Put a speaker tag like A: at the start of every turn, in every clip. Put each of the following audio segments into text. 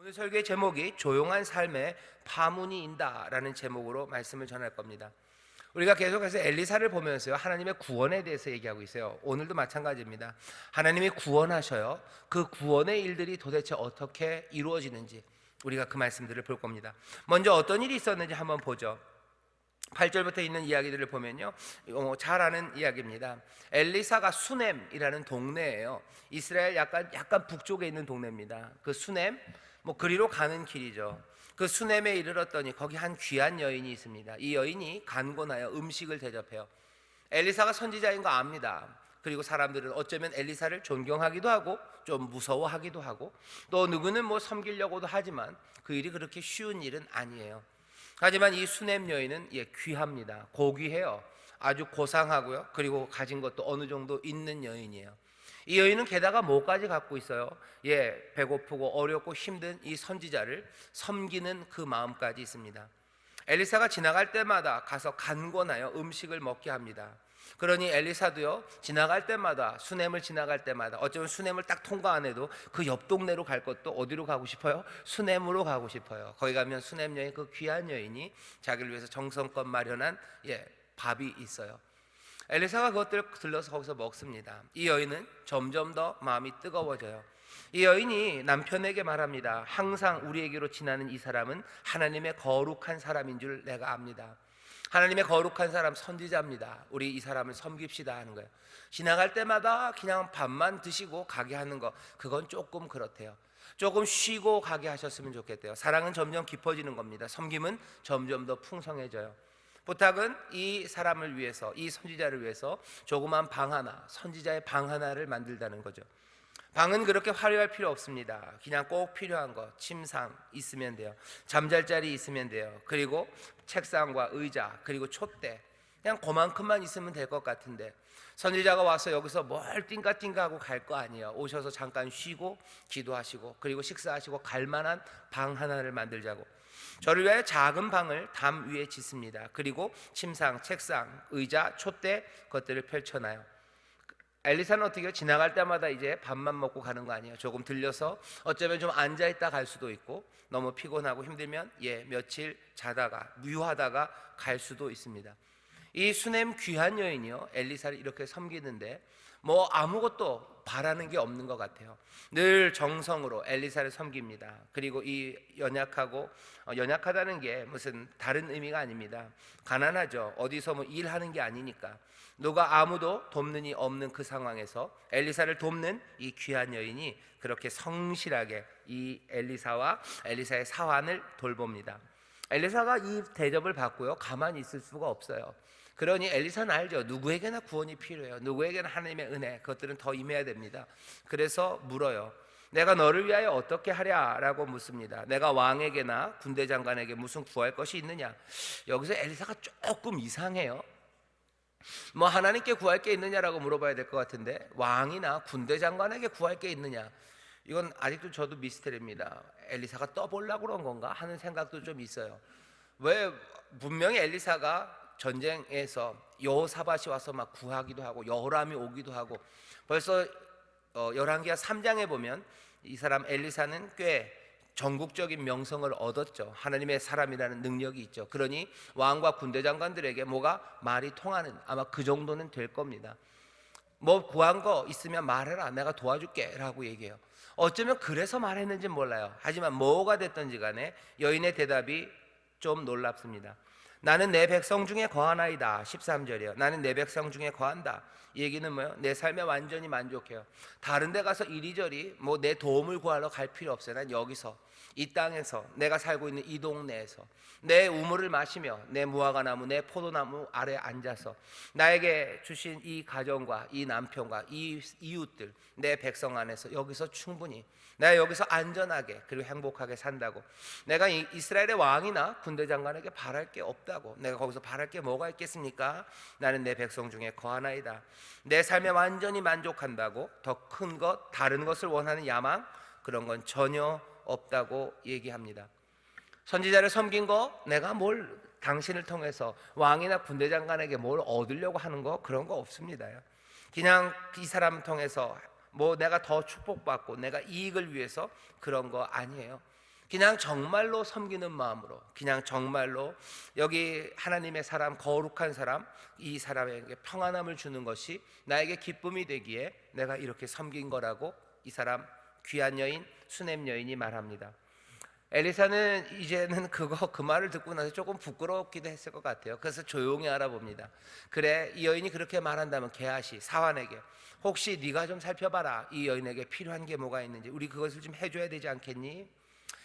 A: 오늘 설교의 제목이 조용한 삶에 파문이 인다라는 제목으로 말씀을 전할 겁니다. 우리가 계속해서 엘리사를 보면서요, 하나님의 구원에 대해서 얘기하고 있어요. 오늘도 마찬가지입니다. 하나님이 구원하셔요. 그 구원의 일들이 도대체 어떻게 이루어지는지 우리가 그 말씀들을 볼 겁니다. 먼저 어떤 일이 있었는지 한번 보죠. 8절부터 있는 이야기들을 보면요, 잘 아는 이야기입니다. 엘리사가 수넴이라는 동네예요. 이스라엘 약간 북쪽에 있는 동네입니다. 그 수넴, 그리로 가는 길이죠. 그 수넴에 이르렀더니 거기 한 귀한 여인이 있습니다. 이 여인이 간곤하여 음식을 대접해요. 엘리사가 선지자인 거 압니다. 그리고 사람들은 어쩌면 엘리사를 존경하기도 하고 좀 무서워하기도 하고, 또 누구는 섬기려고도 하지만 그 일이 그렇게 쉬운 일은 아니에요. 하지만 이 수넴 여인은 귀합니다. 고귀해요. 아주 고상하고요. 그리고 가진 것도 어느 정도 있는 여인이에요. 이 여인은 게다가 뭐까지 갖고 있어요? 배고프고 어렵고 힘든 이 선지자를 섬기는 그 마음까지 있습니다. 엘리사가 지나갈 때마다 가서 간곤하여 음식을 먹게 합니다. 그러니 엘리사도요, 지나갈 때마다, 수넴을 지나갈 때마다, 어쩌면 수넴을 딱 통과 안 해도 그 옆 동네로 갈 것도 어디로 가고 싶어요? 수넴으로 가고 싶어요. 거기 가면 수넴 여인, 그 귀한 여인이 자기를 위해서 정성껏 마련한 밥이 있어요. 엘리사가 그것들을 들러서 거기서 먹습니다. 이 여인은 점점 더 마음이 뜨거워져요. 이 여인이 남편에게 말합니다. 항상 우리에게로 지나는 이 사람은 하나님의 거룩한 사람인 줄 내가 압니다. 하나님의 거룩한 사람, 선지자입니다. 우리 이 사람을 섬깁시다 하는 거예요. 지나갈 때마다 그냥 밥만 드시고 가게 하는 거, 그건 조금 그렇대요. 조금 쉬고 가게 하셨으면 좋겠대요. 사랑은 점점 깊어지는 겁니다. 섬김은 점점 더 풍성해져요. 부탁은 이 사람을 위해서, 이 선지자를 위해서 조그만 방 하나, 선지자의 방 하나를 만들다는 거죠. 방은 그렇게 화려할 필요 없습니다. 그냥 꼭 필요한 거, 침상 있으면 돼요. 잠잘 자리 있으면 돼요. 그리고 책상과 의자, 그리고 촛대, 그냥 그만큼만 있으면 될 것 같은데, 선지자가 와서 여기서 뭘 띵까띵까 하고 갈 거 아니에요. 오셔서 잠깐 쉬고 기도하시고 그리고 식사하시고 갈 만한 방 하나를 만들자고, 저를 위하여 작은 방을 담 위에 짓습니다. 그리고 침상, 책상, 의자, 촛대, 것들을 펼쳐놔요. 엘리사는 어떻게 해요? 지나갈 때마다 이제 밥만 먹고 가는 거 아니에요. 조금 들려서 어쩌면 좀 앉아있다 갈 수도 있고, 너무 피곤하고 힘들면 며칠 자다가 유하다가 갈 수도 있습니다. 이 수넴 귀한 여인이요, 엘리사를 이렇게 섬기는데 아무것도 바라는 게 없는 것 같아요. 늘 정성으로 엘리사를 섬깁니다. 그리고 이 연약하다는 게 무슨 다른 의미가 아닙니다. 가난하죠. 어디서 일하는 게 아니니까. 누가 아무도 돕는 이 없는 그 상황에서 엘리사를 돕는 이 귀한 여인이 그렇게 성실하게 이 엘리사와 엘리사의 사환을 돌봅니다. 엘리사가 이 대접을 받고요, 가만히 있을 수가 없어요. 그러니 엘리사는 알죠. 누구에게나 구원이 필요해요. 누구에게나 하나님의 은혜, 그것들은 더 임해야 됩니다. 그래서 물어요. 내가 너를 위하여 어떻게 하랴라고 묻습니다. 내가 왕에게나 군대 장관에게 무슨 구할 것이 있느냐. 여기서 엘리사가 조금 이상해요. 하나님께 구할 게 있느냐라고 물어봐야 될 것 같은데, 왕이나 군대 장관에게 구할 게 있느냐, 이건 아직도 저도 미스터리입니다. 엘리사가 떠보려고 그런 건가 하는 생각도 좀 있어요. 왜 분명히 엘리사가 전쟁에서 여호사밧이 와서 막 구하기도 하고 여호람이 오기도 하고, 벌써 열왕기하 3장에 보면 이 사람 엘리사는 꽤 전국적인 명성을 얻었죠. 하나님의 사람이라는 능력이 있죠. 그러니 왕과 군대 장관들에게 뭐가 말이 통하는, 아마 그 정도는 될 겁니다. 구한 거 있으면 말해라, 내가 도와줄게 라고 얘기해요. 어쩌면 그래서 말했는지 몰라요. 하지만 뭐가 됐든지 간에 여인의 대답이 좀 놀랍습니다. 나는 내 백성 중에 거하나이다. 13절이에요. 나는 내 백성 중에 거한다. 이 얘기는 뭐예요? 내 삶에 완전히 만족해요. 다른 데 가서 이리저리 내 도움을 구하러 갈 필요 없어요. 난 여기서, 이 땅에서, 내가 살고 있는 이 동네에서 내 우물을 마시며 내 무화과나무, 내 포도나무 아래 앉아서 나에게 주신 이 가정과 이 남편과 이 이웃들, 내 백성 안에서 여기서 충분히 내가 여기서 안전하게 그리고 행복하게 산다고. 내가 이스라엘의 왕이나 군대 장관에게 바랄 게 없다고. 내가 거기서 바랄 게 뭐가 있겠습니까? 나는 내 백성 중에 거하나이다. 내 삶에 완전히 만족한다고. 더 큰 것, 다른 것을 원하는 야망, 그런 건 전혀 없다고 얘기합니다. 선지자를 섬긴 거, 내가 당신을 통해서 왕이나 군대 장관에게 뭘 얻으려고 하는 거, 그런 거 없습니다. 그냥 이 사람을 통해서 내가 더 축복받고 내가 이익을 위해서 그런 거 아니에요. 그냥 정말로 섬기는 마음으로, 그냥 정말로 여기 하나님의 사람, 거룩한 사람, 이 사람에게 평안함을 주는 것이 나에게 기쁨이 되기에 내가 이렇게 섬긴 거라고 이 사람 귀한 여인, 수냄 여인이 말합니다. 엘리사는 이제는 그 말을 듣고 나서 조금 부끄럽기도 했을 것 같아요. 그래서 조용히 알아봅니다. 그래, 이 여인이 그렇게 말한다면 게하시 사환에게 혹시 네가 좀 살펴봐라. 이 여인에게 필요한 게 뭐가 있는지, 우리 그것을 좀 해줘야 되지 않겠니?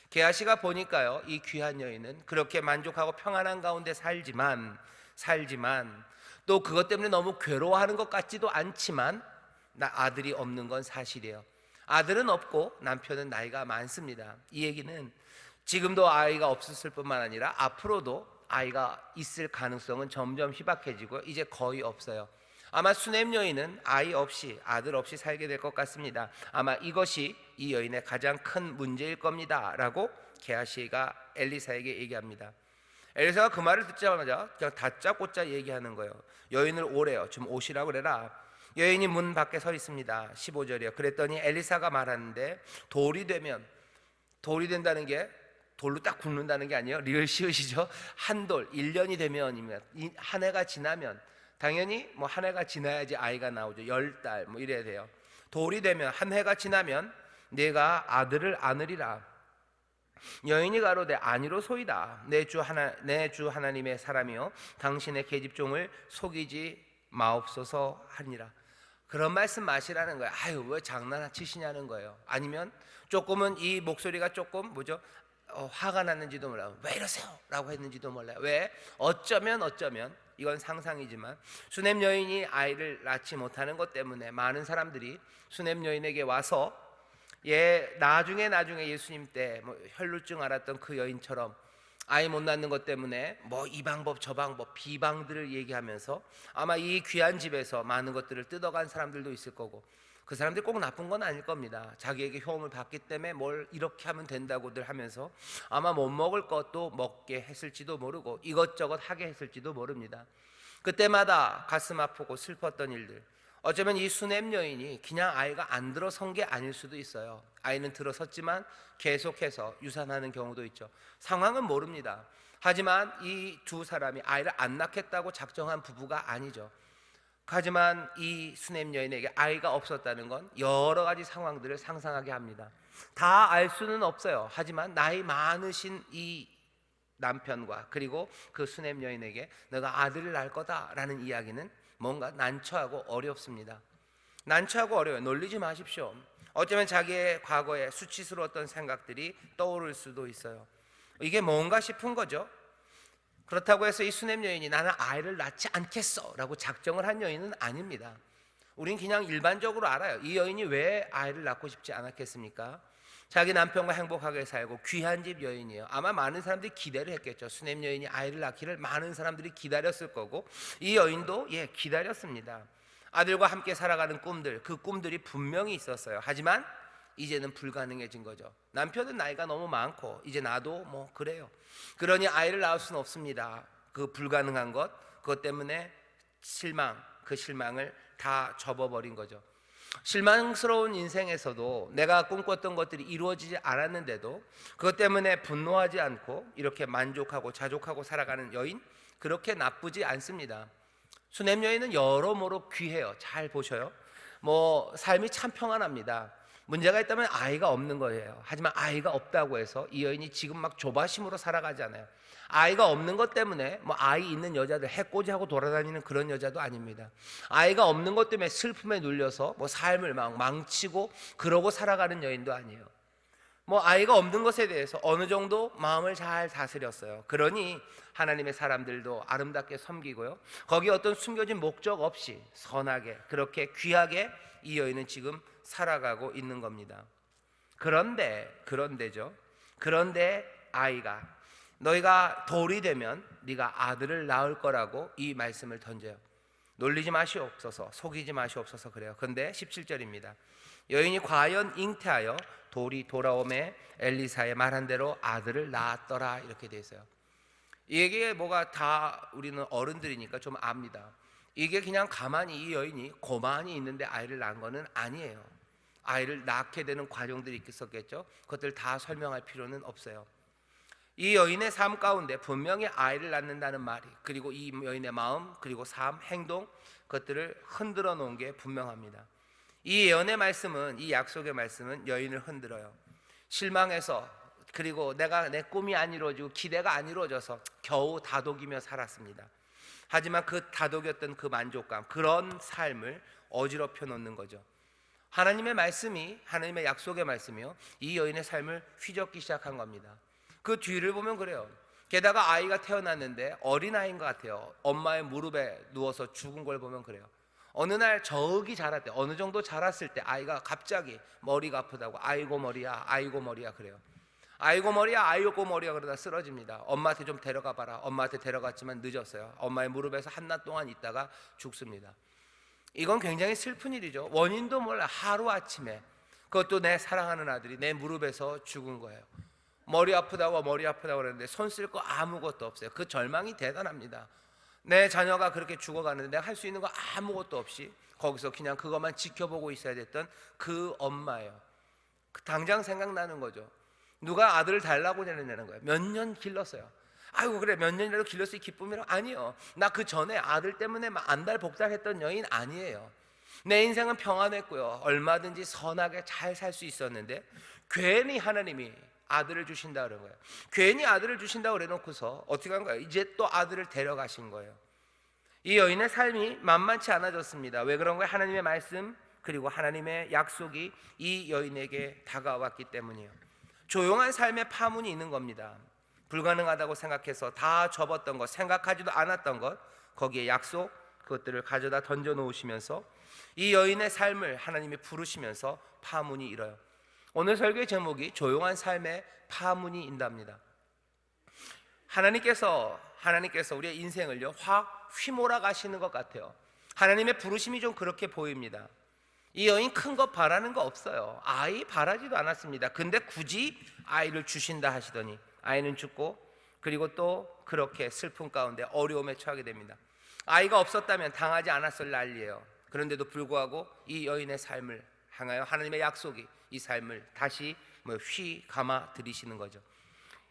A: 게하시가 보니까요, 이 귀한 여인은 그렇게 만족하고 평안한 가운데 살지만 또 그것 때문에 너무 괴로워하는 것 같지도 않지만 나 아들이 없는 건 사실이에요. 아들은 없고 남편은 나이가 많습니다. 이 얘기는 지금도 아이가 없었을 뿐만 아니라 앞으로도 아이가 있을 가능성은 점점 희박해지고 이제 거의 없어요. 아마 수냄 여인은 아이 없이, 아들 없이 살게 될 것 같습니다. 아마 이것이 이 여인의 가장 큰 문제일 겁니다 라고 게하시가 엘리사에게 얘기합니다. 엘리사가 그 말을 듣자마자 그냥 다짜고짜 얘기하는 거예요. 여인을 오래요. 좀 오시라고 그래라. 여인이 문 밖에 서 있습니다. 15절이요. 그랬더니 엘리사가 말하는데 돌이 된다는 게 돌로 딱 굽는다는 게 아니에요. 리을 시읒이죠. 한 돌, 1년이 되면, 한 해가 지나면, 당연히 뭐 한 해가 지나야지 아이가 나오죠. 10달 뭐 이래야 돼요. 돌이 되면, 한 해가 지나면 내가 아들을 안으리라. 여인이 가로되 아니로소이다. 내 주 하나님의 사람이요 당신의 계집종을 속이지 마옵소서 하니라. 그런 말씀 마시라는 거예요. 아유, 왜 장난치시냐는 거예요. 아니면 조금은 이 목소리가 조금 뭐죠? 화가 났는지도 몰라요. 왜 이러세요? 라고 했는지도 몰라요. 왜? 어쩌면 이건 상상이지만 수냄 여인이 아이를 낳지 못하는 것 때문에 많은 사람들이 수냄 여인에게 와서 나중에 예수님 때 뭐 혈루증 앓았던 그 여인처럼 아이 못 낳는 것 때문에 뭐 이 방법 저 방법 비방들을 얘기하면서 아마 이 귀한 집에서 많은 것들을 뜯어간 사람들도 있을 거고, 그 사람들이 꼭 나쁜 건 아닐 겁니다. 자기에게 효험을 받기 때문에 뭘 이렇게 하면 된다고들 하면서 아마 못 먹을 것도 먹게 했을지도 모르고 이것저것 하게 했을지도 모릅니다. 그때마다 가슴 아프고 슬펐던 일들, 어쩌면 이 수냄 여인이 그냥 아이가 안 들어선 게 아닐 수도 있어요. 아이는 들어섰지만 계속해서 유산하는 경우도 있죠. 상황은 모릅니다. 하지만 이 두 사람이 아이를 안 낳겠다고 작정한 부부가 아니죠. 하지만 이 수냄 여인에게 아이가 없었다는 건 여러 가지 상황들을 상상하게 합니다. 다 알 수는 없어요. 하지만 나이 많으신 이 남편과 그리고 그 수냄 여인에게 너가 아들을 낳을 거다라는 이야기는 뭔가 난처하고 어렵습니다. 난처하고 어려워요. 놀리지 마십시오. 어쩌면 자기의 과거에 수치스러웠던 생각들이 떠오를 수도 있어요. 이게 뭔가 싶은 거죠. 그렇다고 해서 이 수냄 여인이 나는 아이를 낳지 않겠어 라고 작정을 한 여인은 아닙니다. 우린 그냥 일반적으로 알아요. 이 여인이 왜 아이를 낳고 싶지 않았겠습니까? 자기 남편과 행복하게 살고 귀한 집 여인이에요. 아마 많은 사람들이 기대를 했겠죠. 수냄 여인이 아이를 낳기를 많은 사람들이 기다렸을 거고 이 여인도 기다렸습니다. 아들과 함께 살아가는 꿈들, 그 꿈들이 분명히 있었어요. 하지만 이제는 불가능해진 거죠. 남편은 나이가 너무 많고 이제 나도 뭐 그래요. 그러니 아이를 낳을 수는 없습니다. 그 불가능한 것, 그것 때문에 그 실망을 다 접어버린 거죠. 실망스러운 인생에서도 내가 꿈꿨던 것들이 이루어지지 않았는데도 그것 때문에 분노하지 않고 이렇게 만족하고 자족하고 살아가는 여인, 그렇게 나쁘지 않습니다. 수냄 여인은 여러모로 귀해요. 잘 보셔요. 뭐 삶이 참 평안합니다. 문제가 있다면 아이가 없는 거예요. 하지만 아이가 없다고 해서 이 여인이 지금 막 조바심으로 살아가잖아요. 아이가 없는 것 때문에 뭐 아이 있는 여자들 해코지하고 돌아다니는 그런 여자도 아닙니다. 아이가 없는 것 때문에 슬픔에 눌려서 뭐 삶을 막 망치고 그러고 살아가는 여인도 아니에요. 뭐 아이가 없는 것에 대해서 어느 정도 마음을 잘 다스렸어요. 그러니 하나님의 사람들도 아름답게 섬기고요, 거기에 어떤 숨겨진 목적 없이 선하게 그렇게 귀하게 이 여인은 지금 살아가고 있는 겁니다. 그런데 아이가 너희가 돌이 되면 네가 아들을 낳을 거라고 이 말씀을 던져요. 놀리지 마시옵소서, 속이지 마시옵소서 그래요. 그런데 17절입니다. 여인이 과연 잉태하여 돌이 돌아오매 엘리사의 말한 대로 아들을 낳았더라 이렇게 돼 있어요. 이게 뭐가 다 우리는 어른들이니까 좀 압니다. 이게 그냥 가만히 이 여인이 고만히 있는데 아이를 낳은 거는 아니에요. 아이를 낳게 되는 과정들이 있었겠죠. 그것들 다 설명할 필요는 없어요. 이 여인의 삶 가운데 분명히 아이를 낳는다는 말이, 그리고 이 여인의 마음, 그리고 삶, 행동, 그것들을 흔들어 놓은 게 분명합니다. 이 예언의 말씀은, 이 약속의 말씀은 여인을 흔들어요. 실망해서, 그리고 내 꿈이 안 이루어지고 기대가 안 이루어져서 겨우 다독이며 살았습니다. 하지만 그 다독였던 그 만족감, 그런 삶을 어지럽혀 놓는 거죠. 하나님의 말씀이, 하나님의 약속의 말씀이요, 이 여인의 삶을 휘젓기 시작한 겁니다. 그 뒤를 보면 그래요. 게다가 아이가 태어났는데 어린아이인 것 같아요. 엄마의 무릎에 누워서 죽은 걸 보면 그래요. 어느 날 저기 자랄 때, 어느 정도 자랐을 때 아이가 갑자기 머리가 아프다고 아이고 머리야, 아이고 머리야 그래요. 아이고 머리야, 아이고 머리야 그러다 쓰러집니다. 엄마한테 좀 데려가 봐라. 엄마한테 데려갔지만 늦었어요. 엄마의 무릎에서 한낮 동안 있다가 죽습니다. 이건 굉장히 슬픈 일이죠. 원인도 몰라 하루아침에, 그것도 내 사랑하는 아들이 내 무릎에서 죽은 거예요. 머리 아프다고 그러는데 손 쓸 거 아무것도 없어요. 그 절망이 대단합니다. 내 자녀가 그렇게 죽어가는데 내가 할 수 있는 거 아무것도 없이 거기서 그냥 그것만 지켜보고 있어야 됐던 그 엄마예요. 당장 생각나는 거죠. 누가 아들을 달라고 내는 거예요. 몇 년 길렀어요. 아이고 그래 몇 년이라도 길렀으니 기쁨이라고. 아니요, 나 그 전에 아들 때문에 안달복달했던 여인 아니에요. 내 인생은 평안했고요, 얼마든지 선하게 잘 살 수 있었는데 괜히 하나님이 아들을 주신다 그런 거예요. 괜히 아들을 주신다고 그래놓고서 어떻게 한 거예요? 이제 또 아들을 데려가신 거예요. 이 여인의 삶이 만만치 않아졌습니다. 왜 그런 거예요? 하나님의 말씀, 그리고 하나님의 약속이 이 여인에게 다가왔기 때문이에요. 조용한 삶의 파문이 있는 겁니다. 불가능하다고 생각해서 다 접었던 것, 생각하지도 않았던 것, 거기에 약속, 그것들을 가져다 던져 놓으시면서 이 여인의 삶을 하나님이 부르시면서 파문이 일어요. 오늘 설교의 제목이 조용한 삶의 파문이 인답니다. 하나님께서 우리의 인생을요 확 휘몰아 가시는 것 같아요. 하나님의 부르심이 좀 그렇게 보입니다. 이 여인 큰 거 바라는 거 없어요. 아이 바라지도 않았습니다. 근데 굳이 아이를 주신다 하시더니 아이는 죽고, 그리고 또 그렇게 슬픔 가운데 어려움에 처하게 됩니다. 아이가 없었다면 당하지 않았을 난리예요. 그런데도 불구하고 이 여인의 삶을 향하여 하나님의 약속이 이 삶을 다시 휘 감아 들이시는 거죠.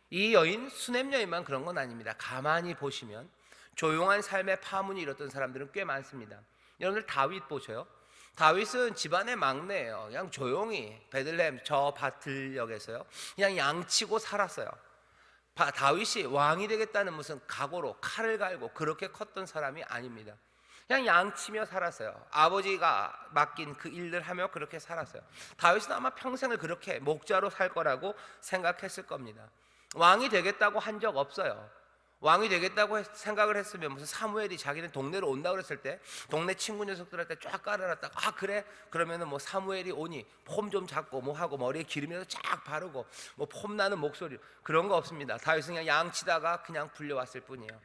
A: 이 여인, 수냄 여인만 그런 건 아닙니다. 가만히 보시면 조용한 삶의 파문이 일었던 사람들은 꽤 많습니다. 여러분들 다윗 보셔요. 다윗은 집안의 막내예요. 그냥 조용히 베들레헴 저 밭들역에서요 그냥 양치고 살았어요. 다윗이 왕이 되겠다는 무슨 각오로 칼을 갈고 그렇게 컸던 사람이 아닙니다. 그냥 양치며 살았어요. 아버지가 맡긴 그 일들 하며 그렇게 살았어요. 다윗은 아마 평생을 그렇게 목자로 살 거라고 생각했을 겁니다. 왕이 되겠다고 한 적 없어요. 왕이 되겠다고 생각을 했으면 무슨 사무엘이 자기는 동네로 온다고 그랬을 때 동네 친구 녀석들한테 쫙 깔아놨다가 아 그래? 그러면은 뭐 사무엘이 오니 폼 좀 잡고 뭐 하고 머리에 기름이라도 쫙 바르고 뭐 폼 나는 목소리, 그런 거 없습니다. 다윗은 그냥 양치다가 그냥 불려왔을 뿐이에요.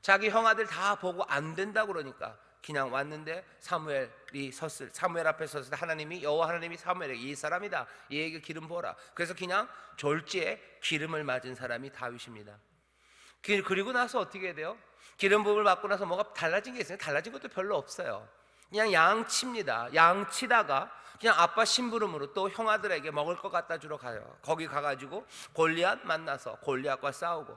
A: 자기 형아들 다 보고 안 된다고 그러니까 그냥 왔는데 사무엘 앞에 섰을 때 하나님이, 여호와 하나님이 사무엘에게 이 사람이다, 얘에게 기름 부어라. 그래서 그냥 졸지에 기름을 맞은 사람이 다윗입니다. 그리고 나서 어떻게 돼요? 기름 부음을 받고 나서 뭐가 달라진 게 있어요? 달라진 것도 별로 없어요. 그냥 양치입니다. 양치다가 그냥 아빠 심부름으로 또 형아들에게 먹을 것 갖다 주러 가요. 거기 가가지고 골리앗 만나서 골리앗과 싸우고,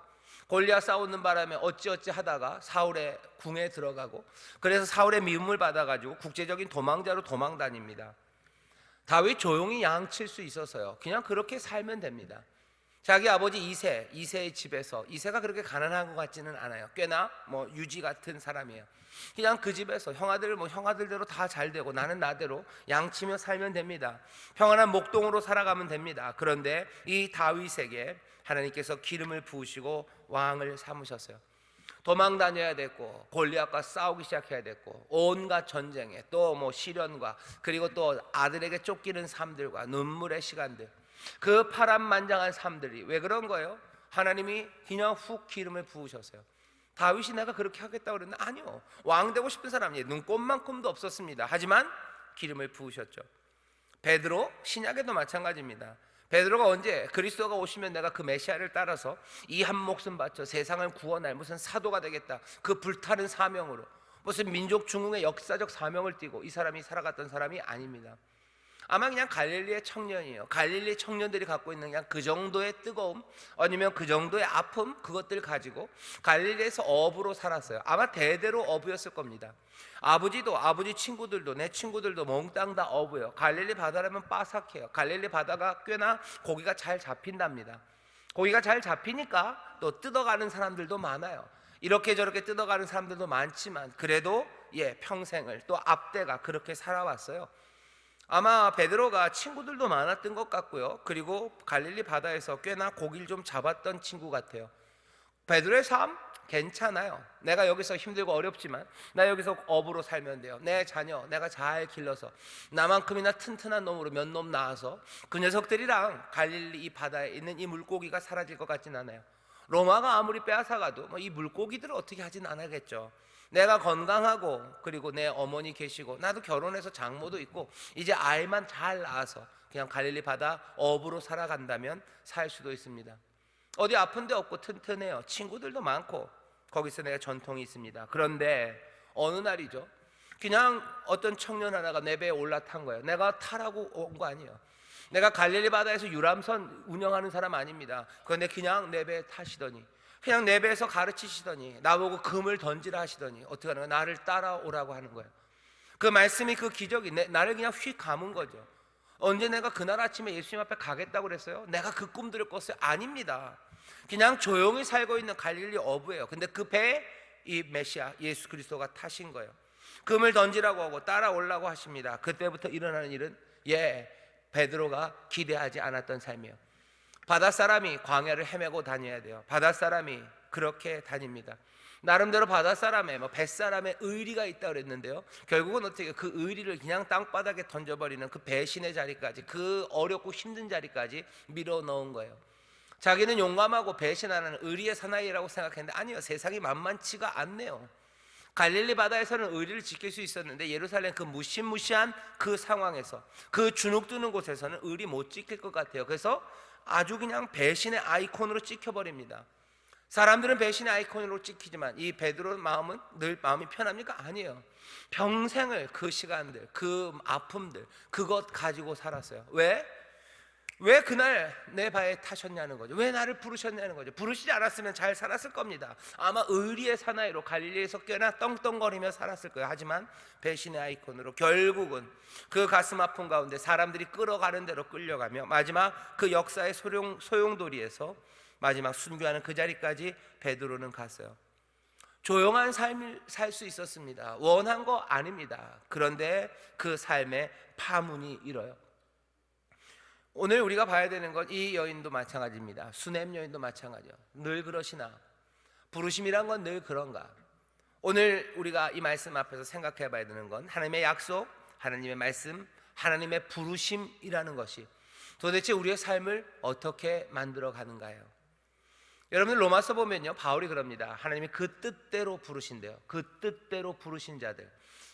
A: 골리앗 싸우는 바람에 어찌어찌 하다가 사울의 궁에 들어가고, 그래서 사울의 미움을 받아가지고 국제적인 도망자로 도망 다닙니다. 다윗 조용히 양칠 수 있어서요 그냥 그렇게 살면 됩니다. 자기 아버지 이새의 집에서, 이새가 그렇게 가난한 것 같지는 않아요. 꽤나 유지 같은 사람이에요. 그냥 그 집에서 형아들대로 다 잘 되고 나는 나대로 양치며 살면 됩니다. 평안한 목동으로 살아가면 됩니다. 그런데 이 다윗에게 하나님께서 기름을 부으시고 왕을 삼으셨어요. 도망 다녀야 됐고, 골리앗과 싸우기 시작해야 됐고, 온갖 전쟁에 또 시련과, 그리고 또 아들에게 쫓기는 삶들과 눈물의 시간들, 그 파란만장한 삶들이 왜 그런 거예요? 하나님이 그냥 훅 기름을 부으셨어요. 다윗이 내가 그렇게 하겠다고 그랬나? 아니요. 왕 되고 싶은 사람이 눈꼽만큼도 없었습니다. 하지만 기름을 부으셨죠. 베드로, 신약에도 마찬가지입니다. 베드로가 언제 그리스도가 오시면 내가 그 메시아를 따라서 이 한 목숨 바쳐 세상을 구원할 무슨 사도가 되겠다, 그 불타는 사명으로 무슨 민족 중흥의 역사적 사명을 띠고 이 사람이 살아갔던 사람이 아닙니다. 아마 그냥 갈릴리의 청년이에요. 갈릴리 청년들이 갖고 있는 그냥 그 정도의 뜨거움, 아니면 그 정도의 아픔, 그것들 가지고 갈릴리에서 어부로 살았어요. 아마 대대로 어부였을 겁니다. 아버지 친구들도, 내 친구들도 몽땅 다 어부예요. 갈릴리 바다라면 바삭해요. 갈릴리 바다가 꽤나 고기가 잘 잡힌답니다. 고기가 잘 잡히니까 또 뜯어가는 사람들도 많아요. 이렇게 저렇게 뜯어가는 사람들도 많지만 그래도 평생을 또 앞대가 그렇게 살아왔어요. 아마 베드로가 친구들도 많았던 것 같고요. 그리고 갈릴리 바다에서 꽤나 고기를 좀 잡았던 친구 같아요. 베드로의 삶 괜찮아요. 내가 여기서 힘들고 어렵지만 나 여기서 어부로 살면 돼요. 내 자녀 내가 잘 길러서 나만큼이나 튼튼한 놈으로 몇 놈 낳아서 그 녀석들이랑 갈릴리 이 바다에 있는 이 물고기가 사라질 것 같진 않아요. 로마가 아무리 빼앗아가도 이 물고기들을 어떻게 하진 않겠죠. 내가 건강하고 그리고 내 어머니 계시고 나도 결혼해서 장모도 있고 이제 아이만 잘 낳아서 그냥 갈릴리 바다 어부로 살아간다면 살 수도 있습니다. 어디 아픈 데 없고 튼튼해요. 친구들도 많고 거기서 내가 전통이 있습니다. 그런데 어느 날이죠, 그냥 어떤 청년 하나가 내 배에 올라탄 거예요. 내가 타라고 온 거 아니에요. 내가 갈릴리 바다에서 유람선 운영하는 사람 아닙니다. 그런데 그냥 내 배에 타시더니, 그냥 내 배에서 가르치시더니, 나보고 금을 던지라 하시더니 어떻게 하는 거예요? 나를 따라오라고 하는 거예요. 그 말씀이, 그 기적이 나를 그냥 휙 감은 거죠. 언제 내가 그날 아침에 예수님 앞에 가겠다고 그랬어요? 내가 그 꿈들을 꿨어요? 아닙니다. 그냥 조용히 살고 있는 갈릴리 어부예요. 근데 그 배에 이 메시아 예수 그리스도가 타신 거예요. 금을 던지라고 하고 따라오려고 하십니다. 그때부터 일어나는 일은 베드로가 기대하지 않았던 삶이에요. 바닷사람이 광야를 헤매고 다녀야 돼요. 바닷사람이 그렇게 다닙니다. 나름대로 바닷사람의 뱃사람의 의리가 있다고 그랬는데요, 결국은 어떻게 그 의리를 그냥 땅바닥에 던져버리는 그 배신의 자리까지, 그 어렵고 힘든 자리까지 밀어넣은 거예요. 자기는 용감하고 배신하는 의리의 사나이라고 생각했는데 아니요, 세상이 만만치가 않네요. 갈릴리 바다에서는 의리를 지킬 수 있었는데 예루살렘 그 무시무시한 그 상황에서, 그 주눅드는 곳에서는 의리 못 지킬 것 같아요. 그래서 아주 그냥 배신의 아이콘으로 찍혀버립니다. 사람들은 배신의 아이콘으로 찍히지만 이 베드로의 마음은 늘 마음이 편합니까? 아니에요. 평생을 그 시간들, 그 아픔들, 그것 가지고 살았어요. 왜 그날 내 배에 타셨냐는 거죠. 왜 나를 부르셨냐는 거죠. 부르시지 않았으면 잘 살았을 겁니다. 아마 의리의 사나이로 갈릴리에서 꽤나 떵떵거리며 살았을 거예요. 하지만 배신의 아이콘으로 결국은 그 가슴 아픔 가운데 사람들이 끌어가는 대로 끌려가며 마지막 그 역사의 소용돌이에서 마지막 순교하는 그 자리까지 베드로는 갔어요. 조용한 삶을 살 수 있었습니다. 원한 거 아닙니다. 그런데 그 삶에 파문이 일어요. 오늘 우리가 봐야 되는 건 이 여인도 마찬가지입니다. 수넴 여인도 마찬가지요. 늘 그러시나? 부르심이란 건 늘 그런가? 오늘 우리가 이 말씀 앞에서 생각해 봐야 되는 건 하나님의 약속, 하나님의 말씀, 하나님의 부르심이라는 것이 도대체 우리의 삶을 어떻게 만들어 가는가요? 여러분들 로마서 보면요, 바울이 그럽니다. 하나님이 그 뜻대로 부르신대요. 그 뜻대로 부르신 자들,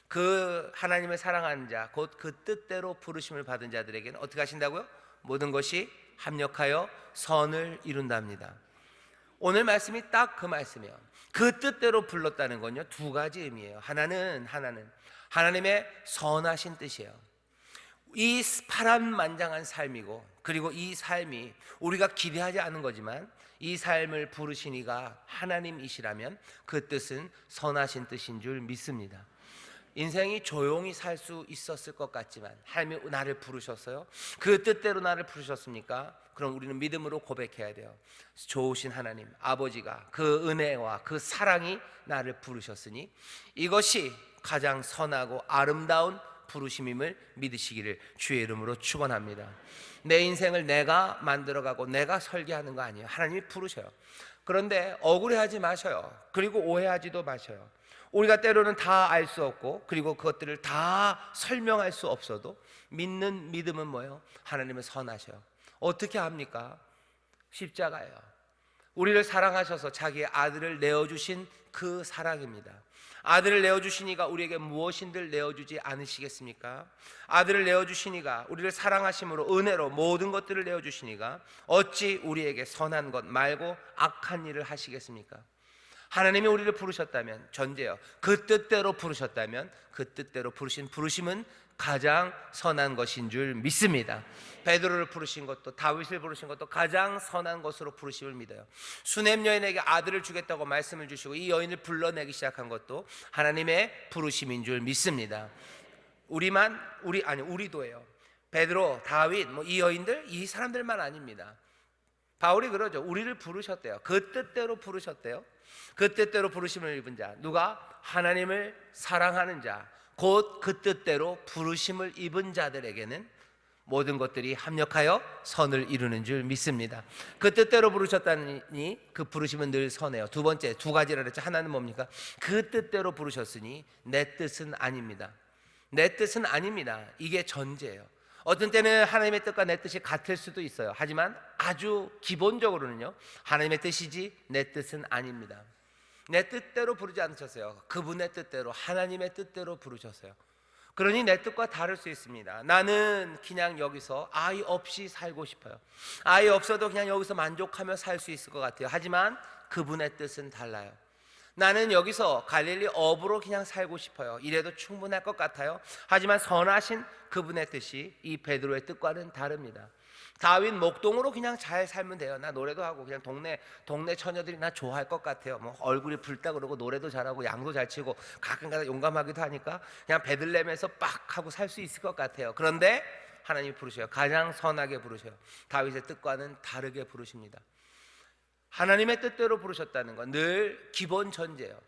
A: 그 하나님을 사랑하는 자, 곧 그 뜻대로 부르심을 받은 자들에게는 어떻게 하신다고요? 모든 것이 합력하여 선을 이룬답니다. 오늘 말씀이 딱 그 말씀이에요. 그 뜻대로 불렀다는 건요, 두 가지 의미예요. 하나는 하나님의 선하신 뜻이에요. 이 파란만장한 삶이고, 그리고 이 삶이 우리가 기대하지 않은 거지만 이 삶을 부르신 이가 하나님이시라면 그 뜻은 선하신 뜻인 줄 믿습니다. 인생이 조용히 살 수 있었을 것 같지만 하나님이 나를 부르셨어요? 그 뜻대로 나를 부르셨습니까? 그럼 우리는 믿음으로 고백해야 돼요. 좋으신 하나님 아버지가 그 은혜와 그 사랑이 나를 부르셨으니 이것이 가장 선하고 아름다운 부르심임을 믿으시기를 주의 이름으로 축원합니다. 내 인생을 내가 만들어가고 내가 설계하는 거 아니에요. 하나님이 부르셔요. 그런데 억울해하지 마셔요. 그리고 오해하지도 마셔요. 우리가 때로는 다 알 수 없고 그리고 그것들을 다 설명할 수 없어도 믿는 믿음은 뭐예요? 하나님은 선하셔요. 어떻게 합니까? 십자가예요. 우리를 사랑하셔서 자기의 아들을 내어주신 그 사랑입니다. 아들을 내어주시니가 우리에게 무엇인들 내어주지 않으시겠습니까? 아들을 내어주시니가 우리를 사랑하심으로 은혜로 모든 것들을 내어주시니가 어찌 우리에게 선한 것 말고 악한 일을 하시겠습니까? 하나님이 우리를 부르셨다면, 전제요, 그 뜻대로 부르셨다면 그 뜻대로 부르신 부르심은 가장 선한 것인 줄 믿습니다. 베드로를 부르신 것도, 다윗을 부르신 것도 가장 선한 것으로 부르심을 믿어요. 수넴 여인에게 아들을 주겠다고 말씀을 주시고 이 여인을 불러내기 시작한 것도 하나님의 부르심인 줄 믿습니다. 우리도예요. 베드로, 다윗, 이 여인들, 이 사람들만 아닙니다. 바울이 그러죠. 우리를 부르셨대요. 그 뜻대로 부르셨대요. 그 뜻대로 부르심을 입은 자, 누가? 하나님을 사랑하는 자, 곧 그 뜻대로 부르심을 입은 자들에게는 모든 것들이 합력하여 선을 이루는 줄 믿습니다. 그 뜻대로 부르셨다니 그 부르심은 늘 선해요. 두 번째, 두 가지라 그랬죠. 하나는 뭡니까? 그 뜻대로 부르셨으니 내 뜻은 아닙니다. 내 뜻은 아닙니다. 이게 전제예요. 어떤 때는 하나님의 뜻과 내 뜻이 같을 수도 있어요. 하지만 아주 기본적으로는요, 하나님의 뜻이지 내 뜻은 아닙니다. 내 뜻대로 부르지 않으셨어요. 그분의 뜻대로, 하나님의 뜻대로 부르셨어요. 그러니 내 뜻과 다를 수 있습니다. 나는 그냥 여기서 아이 없이 살고 싶어요. 아이 없어도 그냥 여기서 만족하며 살 수 있을 것 같아요. 하지만 그분의 뜻은 달라요. 나는 여기서 갈릴리 어부로 그냥 살고 싶어요. 이래도 충분할 것 같아요. 하지만 선하신 그분의 뜻이 이 베드로의 뜻과는 다릅니다. 다윗 목동으로 그냥 잘 살면 돼요. 나 노래도 하고 그냥 동네 처녀들이 나 좋아할 것 같아요. 뭐 얼굴이 붉다 그러고 노래도 잘하고 양도 잘 치고 가끔가다 용감하기도 하니까 그냥 베들레헴에서 빡 하고 살 수 있을 것 같아요. 그런데 하나님이 부르셔요. 가장 선하게 부르셔요. 다윗의 뜻과는 다르게 부르십니다. 하나님의 뜻대로 부르셨다는 건 늘 기본 전제예요.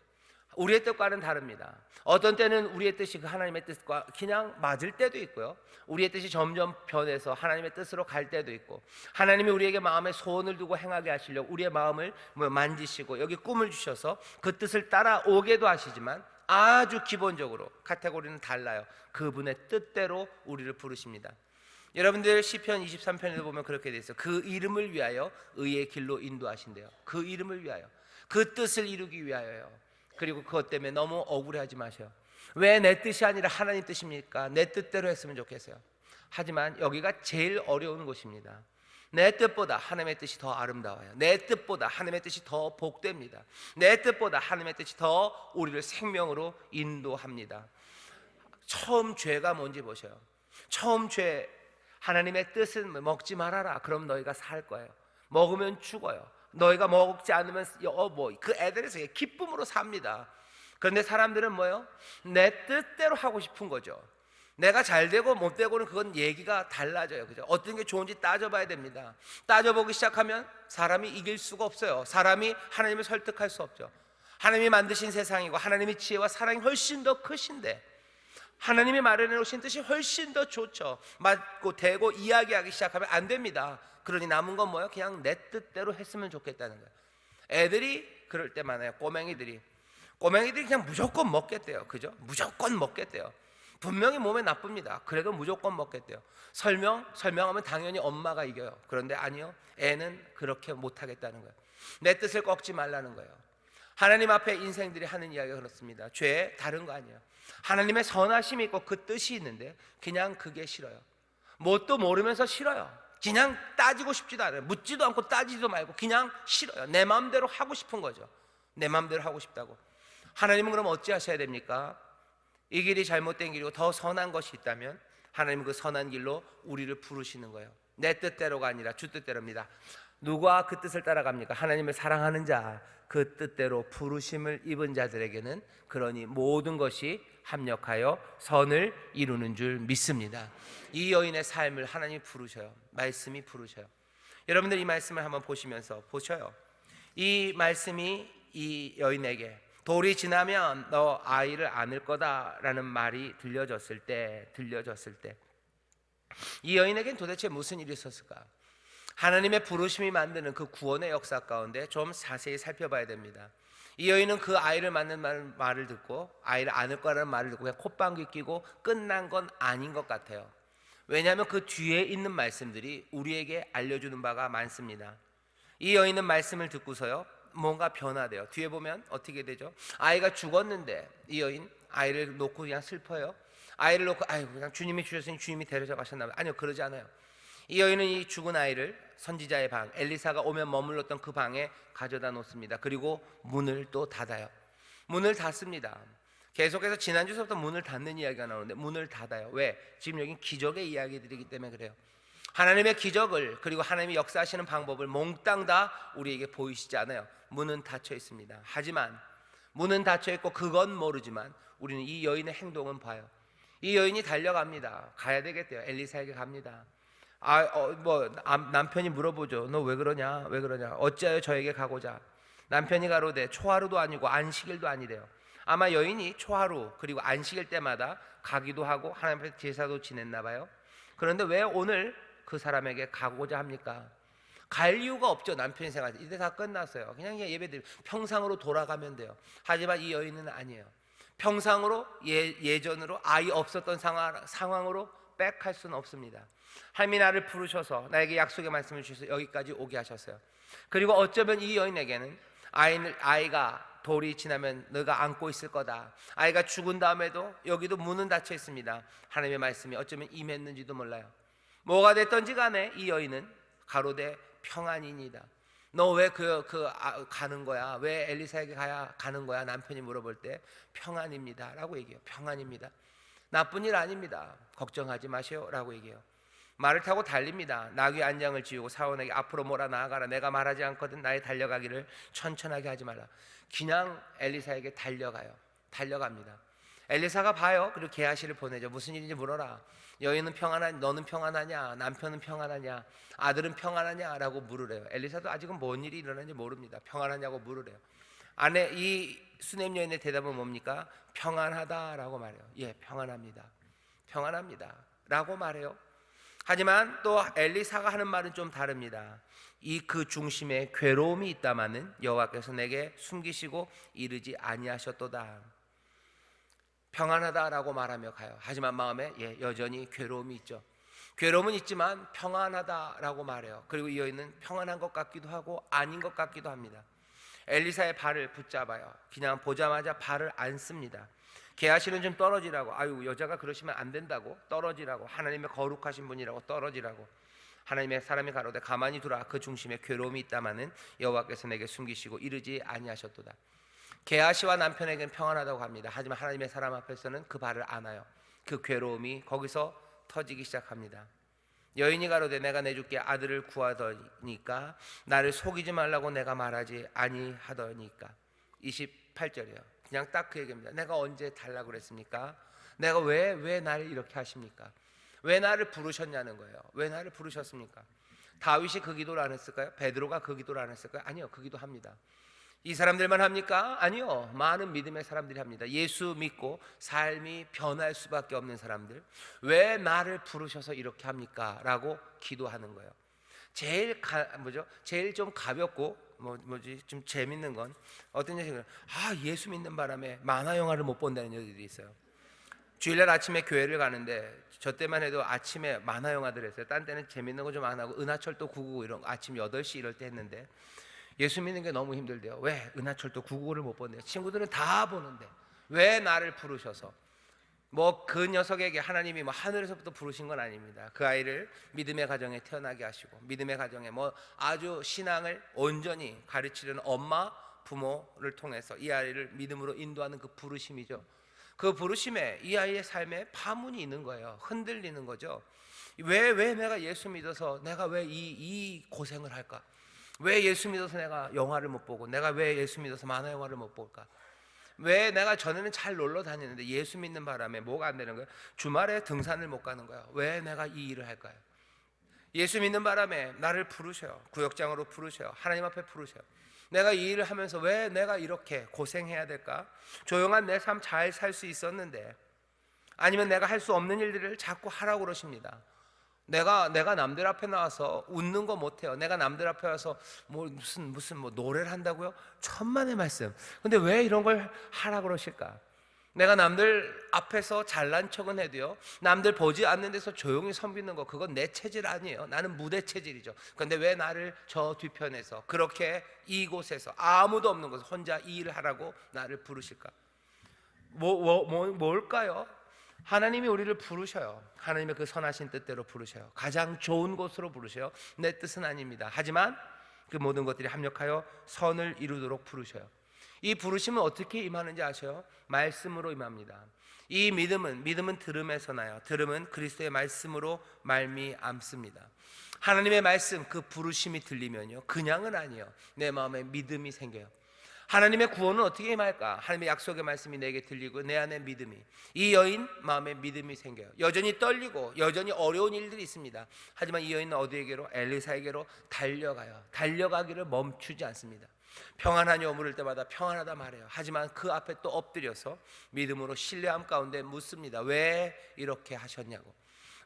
A: 우리의 뜻과는 다릅니다. 어떤 때는 우리의 뜻이 그 하나님의 뜻과 그냥 맞을 때도 있고요, 우리의 뜻이 점점 변해서 하나님의 뜻으로 갈 때도 있고, 하나님이 우리에게 마음에 소원을 두고 행하게 하시려고 우리의 마음을 만지시고 여기 꿈을 주셔서 그 뜻을 따라오게도 하시지만 아주 기본적으로 카테고리는 달라요. 그분의 뜻대로 우리를 부르십니다. 여러분들 시편 23편에도 보면 그렇게 돼 있어요. 그 이름을 위하여 의의 길로 인도하신대요. 그 이름을 위하여, 그 뜻을 이루기 위하여요. 그리고 그것 때문에 너무 억울해하지 마세요. 왜 내 뜻이 아니라 하나님 뜻입니까? 내 뜻대로 했으면 좋겠어요. 하지만 여기가 제일 어려운 곳입니다. 내 뜻보다 하나님의 뜻이 더 아름다워요. 내 뜻보다 하나님의 뜻이 더 복됩니다. 내 뜻보다 하나님의 뜻이 더 우리를 생명으로 인도합니다. 처음 죄가 뭔지 보셔요. 처음 죄, 하나님의 뜻은 먹지 말아라. 그럼 너희가 살 거예요. 먹으면 죽어요. 너희가 먹지 않으면 그 애들에서 기쁨으로 삽니다. 그런데 사람들은 뭐예요? 내 뜻대로 하고 싶은 거죠. 내가 잘 되고 못 되고는 그건 얘기가 달라져요. 그죠? 어떤 게 좋은지 따져봐야 됩니다. 따져보기 시작하면 사람이 이길 수가 없어요. 사람이 하나님을 설득할 수 없죠. 하나님이 만드신 세상이고 하나님의 지혜와 사랑이 훨씬 더 크신데, 하나님이 마련해 놓으신 뜻이 훨씬 더 좋죠. 맞고 대고 이야기하기 시작하면 안 됩니다. 그러니 남은 건 뭐예요? 그냥 내 뜻대로 했으면 좋겠다는 거예요. 애들이 그럴 때 많아요. 꼬맹이들이 그냥 무조건 먹겠대요. 그죠? 무조건 먹겠대요. 분명히 몸에 나쁩니다. 그래도 무조건 먹겠대요. 설명하면 당연히 엄마가 이겨요. 그런데 아니요, 애는 그렇게 못하겠다는 거예요. 내 뜻을 꺾지 말라는 거예요. 하나님 앞에 인생들이 하는 이야기가 그렇습니다. 죄 다른 거 아니에요. 하나님의 선하심이 있고 그 뜻이 있는데 그냥 그게 싫어요. 뭣도 모르면서 싫어요. 그냥 따지고 싶지도 않아요. 묻지도 않고 따지지도 말고 그냥 싫어요. 내 마음대로 하고 싶은 거죠. 내 마음대로 하고 싶다고. 하나님은 그럼 어찌 하셔야 됩니까? 이 길이 잘못된 길이고 더 선한 것이 있다면 하나님은 그 선한 길로 우리를 부르시는 거예요. 내 뜻대로가 아니라 주 뜻대로입니다. 누가 그 뜻을 따라갑니까? 하나님을 사랑하는 자, 그 뜻대로 부르심을 입은 자들에게는 그러니 모든 것이 합력하여 선을 이루는 줄 믿습니다. 이 여인의 삶을 하나님이 부르셔요. 말씀이 부르셔요. 여러분들 이 말씀을 한번 보시면서 보셔요. 이 말씀이 이 여인에게 돌이 지나면 너 아이를 안을 거다라는 말이 들려졌을 때 이 여인에겐 도대체 무슨 일이 있었을까? 하나님의 부르심이 만드는 그 구원의 역사 가운데 좀 자세히 살펴봐야 됩니다. 이 여인은 그 아이를 낳는 말을 듣고 아이를 안을 거라는 말을 듣고 그냥 콧방귀 끼고 끝난 건 아닌 것 같아요. 왜냐하면 그 뒤에 있는 말씀들이 우리에게 알려주는 바가 많습니다. 이 여인은 말씀을 듣고서요, 뭔가 변화돼요. 뒤에 보면 어떻게 되죠? 아이가 죽었는데 이 여인 아이를 놓고 그냥 슬퍼요. 아이를 놓고 아이고 그냥 주님이 주셨으니 주님이 데려다 가셨나 봐요. 아니요, 그러지 않아요. 이 여인은 이 죽은 아이를 선지자의 방, 엘리사가 오면 머물렀던 그 방에 가져다 놓습니다. 그리고 문을 또 닫아요. 문을 닫습니다. 계속해서 지난주부터 문을 닫는 이야기가 나오는데 문을 닫아요. 왜? 지금 여긴 기적의 이야기들이기 때문에 그래요. 하나님의 기적을, 그리고 하나님이 역사하시는 방법을 몽땅 다 우리에게 보이시지 않아요. 문은 닫혀 있습니다. 하지만 문은 닫혀 있고 그건 모르지만 우리는 이 여인의 행동은 봐요. 이 여인이 달려갑니다. 가야 되겠대요. 엘리사에게 갑니다. 남편이 물어보죠. 너 왜 그러냐? 왜 그러냐? 어찌하여 저에게 가고자? 남편이 가로되 초하루도 아니고 안식일도 아니래요. 아마 여인이 초하루 그리고 안식일 때마다 가기도 하고 하나님 앞에 제사도 지냈나 봐요. 그런데 왜 오늘 그 사람에게 가고자 합니까? 갈 이유가 없죠. 남편이 생각하지 이제 다 끝났어요. 그냥 예배드리고 평상으로 돌아가면 돼요. 하지만 이 여인은 아니에요. 평상으로 예전으로 아이 없었던 상황으로 백할 수는 없습니다. 하나님이 나를 부르셔서 나에게 약속의 말씀을 주셔서 여기까지 오게 하셨어요. 그리고 어쩌면 이 여인에게는 아이가 돌이 지나면 너가 안고 있을 거다. 아이가 죽은 다음에도 여기도 문은 닫혀 있습니다. 하나님의 말씀이 어쩌면 임했는지도 몰라요. 뭐가 됐든지 간에 이 여인은 가로되 평안이니이다. 너 왜 가는 거야? 왜 엘리사에게 가는 거야? 남편이 물어볼 때 평안입니다 라고 얘기해요. 평안입니다. 나쁜 일 아닙니다. 걱정하지 마시오 라고 얘기해요. 말을 타고 달립니다. 나귀 안장을 지우고 사원에게 앞으로 몰아 나아가라. 내가 말하지 않거든 나의 달려가기를 천천하게 하지 말라. 그냥 엘리사에게 달려갑니다. 엘리사가 봐요. 그리고 게하시를 보내죠. 무슨 일인지 물어라. 여인은 평안하냐? 너는 평안하냐? 남편은 평안하냐? 아들은 평안하냐? 라고 물으래요. 엘리사도 아직은 뭔 일이 일어나는지 모릅니다. 평안하냐고 물으래요. 아내 이 수넴 여인의 대답은 뭡니까? 평안하다라고 말해요. 예, 평안합니다. 평안합니다 라고 말해요. 하지만 또 엘리사가 하는 말은 좀 다릅니다. 그 중심에 괴로움이 있다마는 여호와께서 내게 숨기시고 이르지 아니하셨도다. 평안하다라고 말하며 가요. 하지만 마음에 여전히 괴로움이 있죠. 괴로움은 있지만 평안하다라고 말해요. 그리고 이 여인은 평안한 것 같기도 하고 아닌 것 같기도 합니다. 엘리사의 발을 붙잡아요. 그냥 보자마자 발을 안습니다. 게하시는 좀 떨어지라고. 여자가 그러시면 안 된다고. 떨어지라고. 하나님의 거룩하신 분이라고 떨어지라고. 하나님의 사람이 가로되 가만히 두라. 그 중심에 괴로움이 있다마는 여호와께서 내게 숨기시고 이르지 아니하셨도다. 게하시와 남편에게는 평안하다고 합니다. 하지만 하나님의 사람 앞에서는 그 발을 안아요. 그 괴로움이 거기서 터지기 시작합니다. 여인이 가로되 내가 내줄게 아들을 구하더니까 나를 속이지 말라고 내가 말하지 아니하더니까. 28절이에요. 그냥 딱 그 얘기입니다. 내가 언제 달라고 그랬습니까? 내가 왜 나를 이렇게 하십니까? 왜 나를 부르셨냐는 거예요. 왜 나를 부르셨습니까? 다윗이 그 기도를 안 했을까요? 베드로가 그 기도를 안 했을까요? 아니요, 그 기도 합니다. 이 사람들만 합니까? 아니요, 많은 믿음의 사람들이 합니다. 예수 믿고 삶이 변할 수밖에 없는 사람들, 왜 나를 부르셔서 이렇게 합니까? 라고 기도하는 거예요. 제일 좀 가볍고 좀 재밌는 건 어떤 여자가 예수 믿는 바람에 만화 영화를 못 본다는 여자들이 있어요. 주일날 아침에 교회를 가는데 저 때만 해도 아침에 만화 영화들 했어요. 딴 때는 재밌는 거 좀 안 하고 은하철도 999 이런 거 아침 8시 이럴 때 했는데 예수 믿는 게 너무 힘들대요. 왜? 은하철도 999를 못 본대요. 친구들은 다 보는데 왜 나를 부르셔서? 그 녀석에게 하나님이 하늘에서부터 부르신 건 아닙니다. 그 아이를 믿음의 가정에 태어나게 하시고 믿음의 가정에 아주 신앙을 온전히 가르치려는 엄마 부모를 통해서 이 아이를 믿음으로 인도하는 그 부르심이죠. 그 부르심에 이 아이의 삶에 파문이 있는 거예요. 흔들리는 거죠. 왜 내가 예수 믿어서 내가 왜 이 고생을 할까? 왜 예수 믿어서 내가 영화를 못 보고, 내가 왜 예수 믿어서 만화 영화를 못 볼까? 왜 내가 전에는 잘 놀러 다니는데 예수 믿는 바람에 뭐가 안 되는 거예요? 주말에 등산을 못 가는 거예요. 왜 내가 이 일을 할까요? 예수 믿는 바람에 나를 부르셔요. 구역장으로 부르셔요. 하나님 앞에 부르셔요. 내가 이 일을 하면서 왜 내가 이렇게 고생해야 될까? 조용한 내 삶 잘 살 수 있었는데, 아니면 내가 할 수 없는 일들을 자꾸 하라고 그러십니다. 내가 남들 앞에 나와서 웃는 거 못해요. 내가 남들 앞에 와서 무슨 노래를 한다고요? 천만의 말씀. 근데 왜 이런 걸 하라고 그러실까? 내가 남들 앞에서 잘난 척은 해도요, 남들 보지 않는 데서 조용히 섬기는 거, 그건 내 체질 아니에요. 나는 무대 체질이죠. 그런데 왜 나를 저 뒤편에서 그렇게 이곳에서 아무도 없는 곳에서 혼자 이 일을 하라고 나를 부르실까? 뭘까요? 하나님이 우리를 부르셔요. 하나님의 그 선하신 뜻대로 부르셔요. 가장 좋은 곳으로 부르셔요. 내 뜻은 아닙니다. 하지만 그 모든 것들이 합력하여 선을 이루도록 부르셔요. 이 부르심은 어떻게 임하는지 아셔요? 말씀으로 임합니다. 이 믿음은 들음에서 나요. 들음은 그리스도의 말씀으로 말미암습니다. 하나님의 말씀, 그 부르심이 들리면요, 그냥은 아니에요. 내 마음에 믿음이 생겨요. 하나님의 구원은 어떻게 임할까? 하나님의 약속의 말씀이 내게 들리고 내 안에 믿음이, 이 여인 마음에 믿음이 생겨요. 여전히 떨리고 여전히 어려운 일들이 있습니다. 하지만 이 여인은 어디에게로? 엘리사에게로 달려가요. 달려가기를 멈추지 않습니다. 평안하뇨 물을 때마다 평안하다 말해요. 하지만 그 앞에 또 엎드려서 믿음으로 신뢰함 가운데 묻습니다. 왜 이렇게 하셨냐고,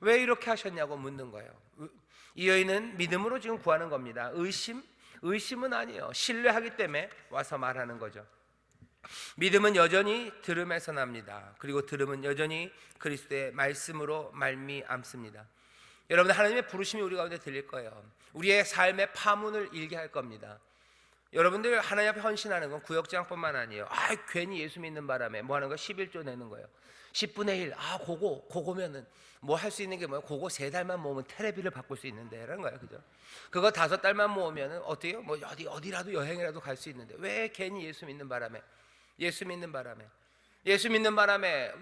A: 왜 이렇게 하셨냐고 묻는 거예요. 이 여인은 믿음으로 지금 구하는 겁니다. 의심은 아니에요. 신뢰하기 때문에 와서 말하는 거죠. 믿음은 여전히 들음에서 납니다. 그리고 들음은 여전히 그리스도의 말씀으로 말미암습니다. 여러분, 하나님의 부르심이 우리 가운데 들릴 거예요. 우리의 삶의 파문을 일게 할 겁니다. 여러분들 하나님 앞에 헌신하는 건 구역장뿐만 아니에요. 괜히 예수 믿는 바람에 뭐 하는 거? 11조 내는 거예요. 10분의 1. 그거면은 뭐 할 수 있는 게 뭐예요? 그거 3달만 모으면 테레비를 바꿀 수 있는데 라는 거예요. 그죠? 그거 5달만 모으면은 어때요? 뭐 어디라도 여행이라도 갈 수 있는데 왜 괜히 예수 믿는 바람에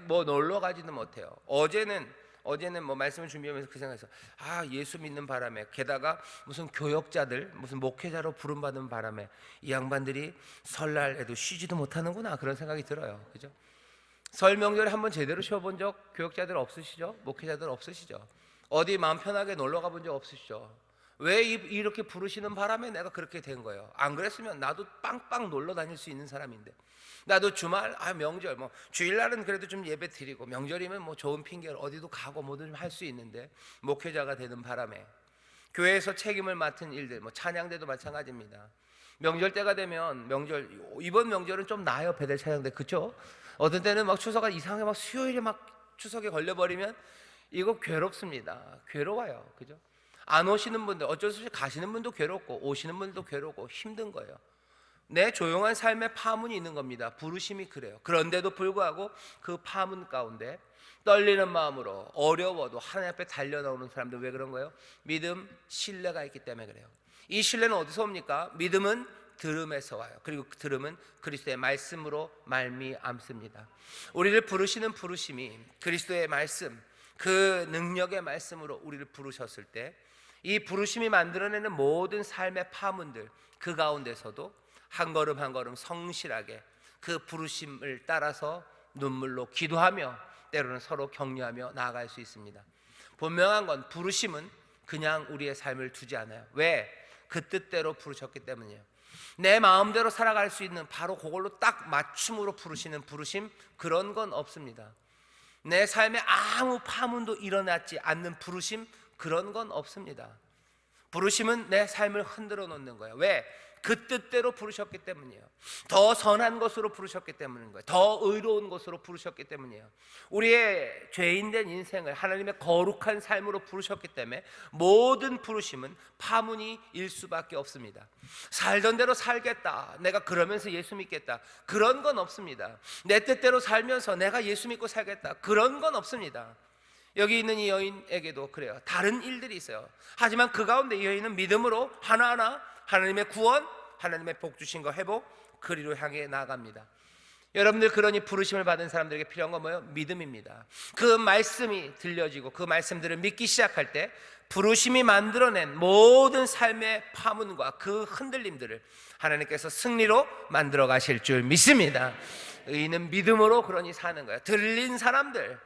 A: 뭐 놀러 가지도 못해요. 어제는 뭐 말씀을 준비하면서 그 생각해서 예수 믿는 바람에, 게다가 무슨 교역자들, 무슨 목회자로 부름받은 바람에 이 양반들이 설날에도 쉬지도 못하는구나, 그런 생각이 들어요. 그죠? 설 명절에 한번 제대로 쉬어본 적 교역자들 없으시죠? 목회자들 없으시죠? 어디 마음 편하게 놀러 가본 적 없으시죠? 왜 이렇게 부르시는 바람에 내가 그렇게 된 거예요. 안 그랬으면 나도 빵빵 놀러 다닐 수 있는 사람인데, 나도 주말, 명절, 뭐 주일날은 그래도 좀 예배 드리고, 명절이면 뭐 좋은 핑계로 어디도 가고 뭐든 좀 할 수 있는데, 목회자가 되는 바람에 교회에서 책임을 맡은 일들, 뭐 찬양대도 마찬가지입니다. 명절 때가 되면, 이번 명절은 좀 나아요. 배달 찬양대, 그쵸? 어떤 때는 막 추석가 이상하게 막 수요일에 막 추석에 걸려버리면 이거 괴롭습니다. 괴로워요. 그죠? 안 오시는 분들, 어쩔 수 없이 가시는 분도 괴롭고 오시는 분도 괴롭고 힘든 거예요. 내 조용한 삶의 파문이 있는 겁니다. 부르심이 그래요. 그런데도 불구하고 그 파문 가운데 떨리는 마음으로 어려워도 하나님 앞에 달려나오는 사람들, 왜 그런 거예요? 믿음, 신뢰가 있기 때문에 그래요. 이 신뢰는 어디서 옵니까? 믿음은 들음에서 와요. 그리고 그 들음은 그리스도의 말씀으로 말미암습니다. 우리를 부르시는 부르심이 그리스도의 말씀, 그 능력의 말씀으로 우리를 부르셨을 때, 이 부르심이 만들어내는 모든 삶의 파문들, 그 가운데서도 한 걸음 한 걸음 성실하게 그 부르심을 따라서 눈물로 기도하며 때로는 서로 격려하며 나아갈 수 있습니다. 분명한 건 부르심은 그냥 우리의 삶을 두지 않아요. 왜? 그 뜻대로 부르셨기 때문이에요. 내 마음대로 살아갈 수 있는, 바로 그걸로 딱 맞춤으로 부르시는 부르심, 그런 건 없습니다. 내 삶에 아무 파문도 일어나지 않는 부르심, 그런 건 없습니다. 부르심은 내 삶을 흔들어 놓는 거예요. 왜? 그 뜻대로 부르셨기 때문이에요. 더 선한 것으로 부르셨기 때문인 거예요. 더 의로운 것으로 부르셨기 때문이에요. 우리의 죄인된 인생을 하나님의 거룩한 삶으로 부르셨기 때문에 모든 부르심은 파문이일 수밖에 없습니다. 살던 대로 살겠다, 내가 그러면서 예수 믿겠다, 그런 건 없습니다. 내 뜻대로 살면서 내가 예수 믿고 살겠다, 그런 건 없습니다. 여기 있는 이 여인에게도 그래요. 다른 일들이 있어요. 하지만 그 가운데 이 여인은 믿음으로 하나하나 하나님의 구원, 하나님의 복 주신 거 회복, 그리로 향해 나아갑니다. 여러분들, 그러니 부르심을 받은 사람들에게 필요한 건 뭐예요? 믿음입니다. 그 말씀이 들려지고 그 말씀들을 믿기 시작할 때 부르심이 만들어낸 모든 삶의 파문과 그 흔들림들을 하나님께서 승리로 만들어 가실 줄 믿습니다. 의인은 믿음으로 그러니 사는 거예요. 들린 사람들,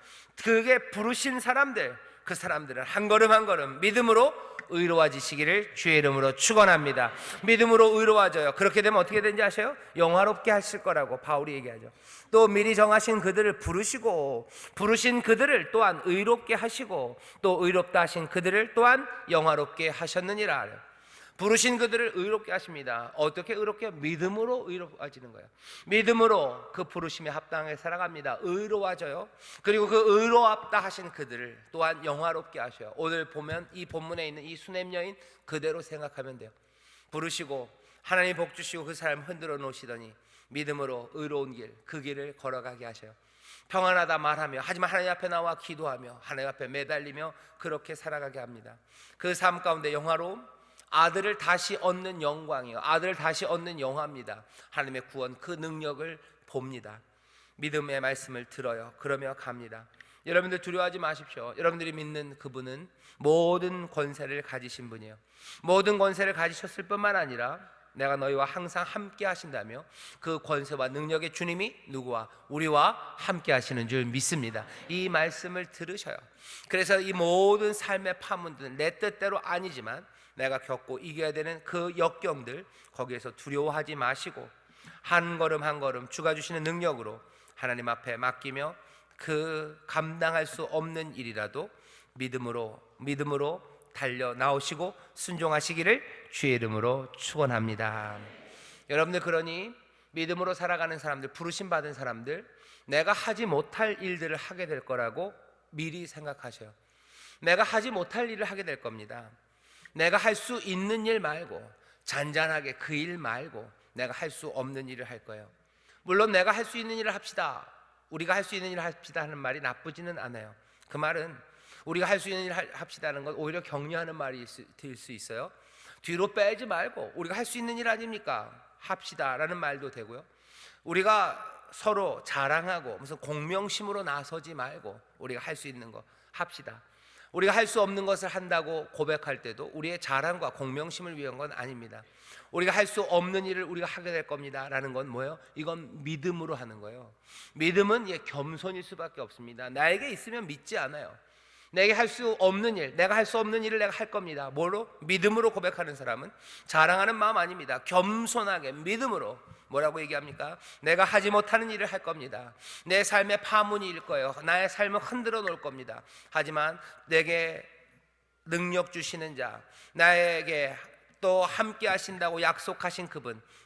A: 그게 부르신 사람들, 그 사람들은 한 걸음 한 걸음 믿음으로 의로워지시기를 주의 이름으로 축원합니다. 믿음으로 의로워져요. 그렇게 되면 어떻게 되는지 아세요? 영화롭게 하실 거라고 바울이 얘기하죠. 또 미리 정하신 그들을 부르시고, 부르신 그들을 또한 의롭게 하시고, 또 의롭다 하신 그들을 또한 영화롭게 하셨느니라. 부르신 그들을 의롭게 하십니다. 어떻게 의롭게? 믿음으로 의로워지는 거예요. 믿음으로 그 부르심에 합당하게 살아갑니다. 의로워져요. 그리고 그 의롭다 하신 그들을 또한 영화롭게 하셔요. 오늘 보면 이 본문에 있는 이 수냄 여인 그대로 생각하면 돼요. 부르시고 하나님 복 주시고 그 사람 흔들어 놓으시더니 믿음으로 의로운 길, 그 길을 걸어가게 하셔요. 평안하다 말하며, 하지만 하나님 앞에 나와 기도하며 하나님 앞에 매달리며 그렇게 살아가게 합니다. 그 삶 가운데 영화로움, 아들을 다시 얻는 영광이요, 아들을 다시 얻는 영화입니다. 하나님의 구원, 그 능력을 봅니다. 믿음의 말씀을 들어요. 그러며 갑니다. 여러분들 두려워하지 마십시오. 여러분들이 믿는 그분은 모든 권세를 가지신 분이에요. 모든 권세를 가지셨을 뿐만 아니라 내가 너희와 항상 함께 하신다며 그 권세와 능력의 주님이 누구와? 우리와 함께 하시는 줄 믿습니다. 이 말씀을 들으셔요. 그래서 이 모든 삶의 파문들은 내 뜻대로 아니지만 내가 겪고 이겨야 되는 그 역경들, 거기에서 두려워하지 마시고 한 걸음 한 걸음 주가 주시는 능력으로 하나님 앞에 맡기며 그 감당할 수 없는 일이라도 믿음으로 달려 나오시고 순종하시기를 주의 이름으로 축원합니다. 여러분들, 그러니 믿음으로 살아가는 사람들, 부르심 받은 사람들, 내가 하지 못할 일들을 하게 될 거라고 미리 생각하셔요. 내가 하지 못할 일을 하게 될 겁니다. 내가 할 수 있는 일 말고, 잔잔하게 그 일 말고 내가 할 수 없는 일을 할 거예요. 물론 내가 할 수 있는 일을 합시다, 우리가 할 수 있는 일을 합시다 하는 말이 나쁘지는 않아요. 그 말은 우리가 할 수 있는 일을 합시다는 건 오히려 격려하는 말이 될 수 있어요. 뒤로 빼지 말고 우리가 할 수 있는 일 아닙니까? 합시다라는 말도 되고요. 우리가 서로 자랑하고 무슨 공명심으로 나서지 말고 우리가 할 수 있는 거 합시다. 우리가 할 수 없는 것을 한다고 고백할 때도 우리의 자랑과 공명심을 위한 건 아닙니다. 우리가 할 수 없는 일을 우리가 하게 될 겁니다 라는 건 뭐예요? 이건 믿음으로 하는 거예요. 믿음은 겸손일 수밖에 없습니다. 나에게 있으면 믿지 않아요. 내게 할 수 없는 일, 내가 할 수 없는 일을 내가 할 겁니다. 뭐로? 믿음으로 고백하는 사람은 자랑하는 마음 아닙니다. 겸손하게 믿음으로 뭐라고 얘기합니까? 내가 하지 못하는 일을 할 겁니다. 내 삶의 파문이 일 거예요. 나의 삶을 흔들어 놓을 겁니다. 하지만 내게 능력 주시는 자, 나에게 또 함께 하신다고 약속하신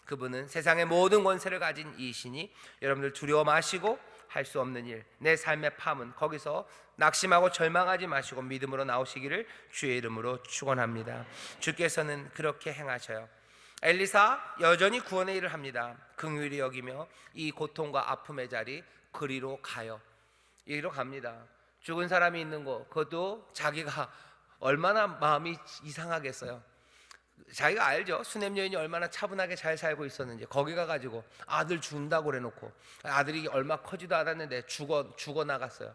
A: 그분은 세상의 모든 권세를 가진 이신이 여러분들 두려워 마시고 할 수 없는 일, 내 삶의 파문, 거기서 낙심하고 절망하지 마시고 믿음으로 나오시기를 주의 이름으로 축원합니다. 주께서는 그렇게 행하셔요. 엘리사 여전히 구원의 일을 합니다. 긍휼히 여기며 이 고통과 아픔의 자리 그리로 가요. 이리로 갑니다. 죽은 사람이 있는 곳, 그것도 자기가 얼마나 마음이 이상하겠어요. 자기가 알죠. 수냄 여인이 얼마나 차분하게 잘 살고 있었는지. 거기 가가지고 아들 준다고 그래놓고 아들이 얼마 커지도 않았는데 죽어 나갔어요.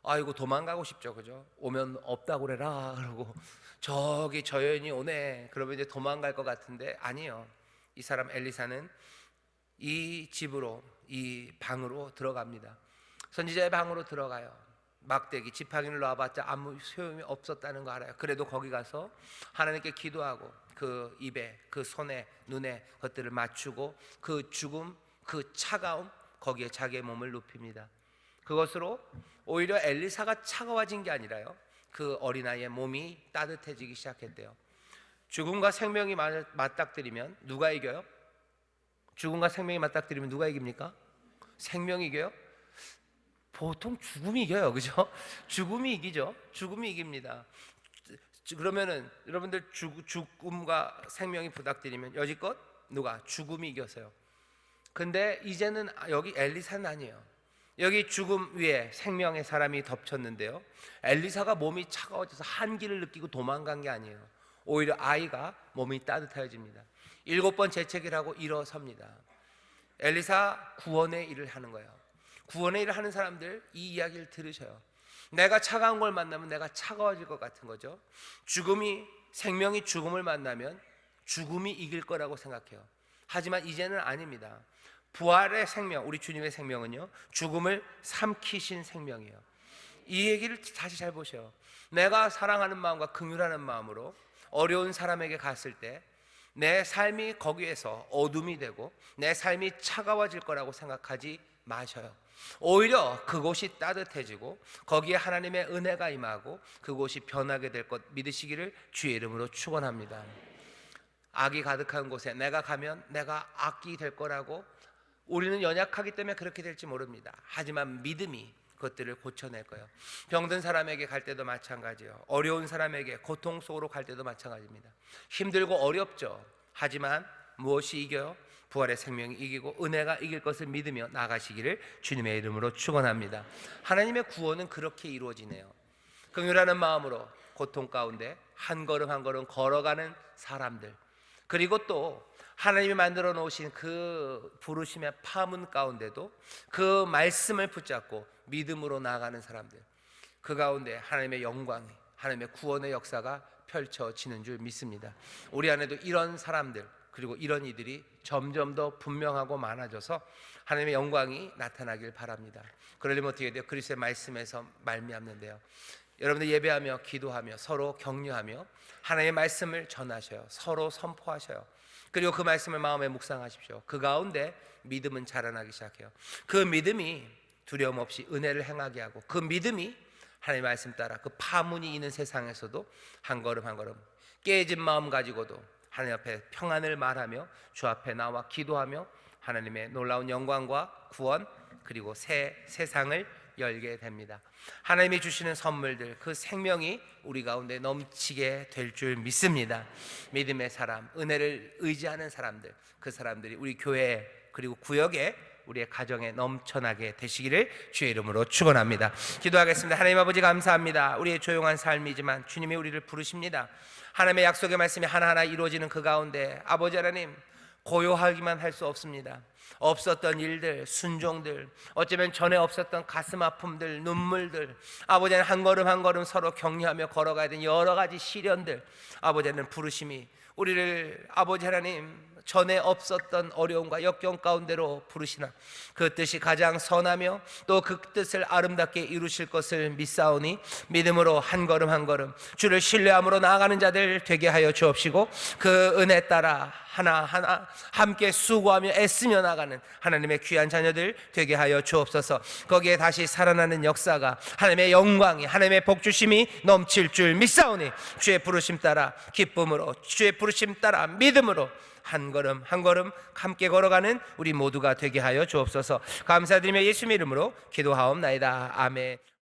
A: 아이고 도망가고 싶죠, 그죠? 오면 없다고 그래라 그러고 저기 저 여인이 오네 그러면 이제 도망갈 것 같은데 아니요. 이 사람 엘리사는 이 집으로, 이 방으로 들어갑니다. 선지자의 방으로 들어가요. 막대기 지팡이를 놔봤자 아무 소용이 없었다는 거 알아요. 그래도 거기 가서 하나님께 기도하고 그 입에, 그 손에, 눈에 것들을 맞추고 그 죽음, 그 차가움, 거기에 자기의 몸을 눕힙니다. 그것으로 오히려 엘리사가 차가워진 게 아니라요, 그 어린아이의 몸이 따뜻해지기 시작했대요. 죽음과 생명이 맞닥뜨리면 누가 이겨요? 죽음과 생명이 맞닥뜨리면 누가 이깁니까? 생명이 이겨요? 보통 죽음이 이겨요, 그죠? 죽음이 이기죠. 죽음이 이깁니다. 그러면은 여러분들 죽음과 생명이 부닥뜨리면 여지껏 누가? 죽음이 이겼어요. 근데 이제는 여기 엘리사는 아니에요. 여기 죽음 위에 생명의 사람이 덮쳤는데요, 엘리사가 몸이 차가워져서 한기를 느끼고 도망간 게 아니에요. 오히려 아이가 몸이 따뜻해집니다. 7번 재채기를 하고 일어섭니다. 엘리사 구원의 일을 하는 거예요. 구원의 일을 하는 사람들 이 이야기를 들으셔요. 내가 차가운 걸 만나면 내가 차가워질 것 같은 거죠. 생명이 죽음을 만나면 죽음이 이길 거라고 생각해요. 하지만 이제는 아닙니다. 부활의 생명, 우리 주님의 생명은요, 죽음을 삼키신 생명이에요. 이 얘기를 다시 잘 보셔요. 내가 사랑하는 마음과 긍휼하는 마음으로 어려운 사람에게 갔을 때 내 삶이 거기에서 어둠이 되고 내 삶이 차가워질 거라고 생각하지 마셔요. 오히려 그곳이 따뜻해지고 거기에 하나님의 은혜가 임하고 그곳이 변하게 될 것 믿으시기를 주의 이름으로 축원합니다. 악이 가득한 곳에 내가 가면 내가 악이 될 거라고, 우리는 연약하기 때문에 그렇게 될지 모릅니다. 하지만 믿음이 그것들을 고쳐낼 거예요. 병든 사람에게 갈 때도 마찬가지예요. 어려운 사람에게 고통 속으로 갈 때도 마찬가지입니다. 힘들고 어렵죠. 하지만 무엇이 이겨요? 부활의 생명이 이기고 은혜가 이길 것을 믿으며 나가시기를 주님의 이름으로 축원합니다. 하나님의 구원은 그렇게 이루어지네요. 긍휼하는 마음으로 고통 가운데 한 걸음 한 걸음 걸어가는 사람들, 그리고 또 하나님이 만들어 놓으신 그 부르심의 파문 가운데도 그 말씀을 붙잡고 믿음으로 나아가는 사람들, 그 가운데 하나님의 영광이, 하나님의 구원의 역사가 펼쳐지는 줄 믿습니다. 우리 안에도 이런 사람들, 그리고 이런 이들이 점점 더 분명하고 많아져서 하나님의 영광이 나타나길 바랍니다. 그러려면 어떻게 돼요? 그리스도의 말씀에서 말미암는데요, 여러분들 예배하며 기도하며 서로 격려하며 하나님의 말씀을 전하셔요. 서로 선포하셔요. 그리고 그 말씀을 마음에 묵상하십시오. 그 가운데 믿음은 자라나기 시작해요. 그 믿음이 두려움 없이 은혜를 행하게 하고, 그 믿음이 하나님의 말씀 따라 그 파문이 있는 세상에서도 한 걸음 한 걸음 깨진 마음 가지고도 하나님 앞에 평안을 말하며 주 앞에 나와 기도하며 하나님의 놀라운 영광과 구원, 그리고 새 세상을 열게 됩니다. 하나님이 주시는 선물들, 그 생명이 우리 가운데 넘치게 될 줄 믿습니다. 믿음의 사람, 은혜를 의지하는 사람들, 그 사람들이 우리 교회 그리고 구역에, 우리의 가정에 넘쳐나게 되시기를 주의 이름으로 축원합니다. 기도하겠습니다. 하나님 아버지 감사합니다. 우리의 조용한 삶이지만 주님이 우리를 부르십니다. 하나님의 약속의 말씀이 하나하나 이루어지는 그 가운데 아버지 하나님, 고요하기만 할 수 없습니다. 없었던 일들, 순종들, 어쩌면 전에 없었던 가슴 아픔들, 눈물들, 아버지 하나님 한 걸음 한 걸음 서로 격려하며 걸어가야 되는 여러 가지 시련들, 아버지 하나님 부르심이 우리를 아버지 하나님 전에 없었던 어려움과 역경 가운데로 부르시나 그 뜻이 가장 선하며 또 그 뜻을 아름답게 이루실 것을 믿사오니 믿음으로 한 걸음 한 걸음 주를 신뢰함으로 나아가는 자들 되게 하여 주옵시고, 그 은혜 따라 하나하나 함께 수고하며 애쓰며 나가는 하나님의 귀한 자녀들 되게 하여 주옵소서. 거기에 다시 살아나는 역사가, 하나님의 영광이, 하나님의 복주심이 넘칠 줄 믿사오니 주의 부르심 따라 기쁨으로, 주의 부르심 따라 믿음으로 한 걸음 한 걸음 함께 걸어가는 우리 모두가 되게 하여 주옵소서. 감사드리며 예수님 이름으로 기도하옵나이다. 아멘.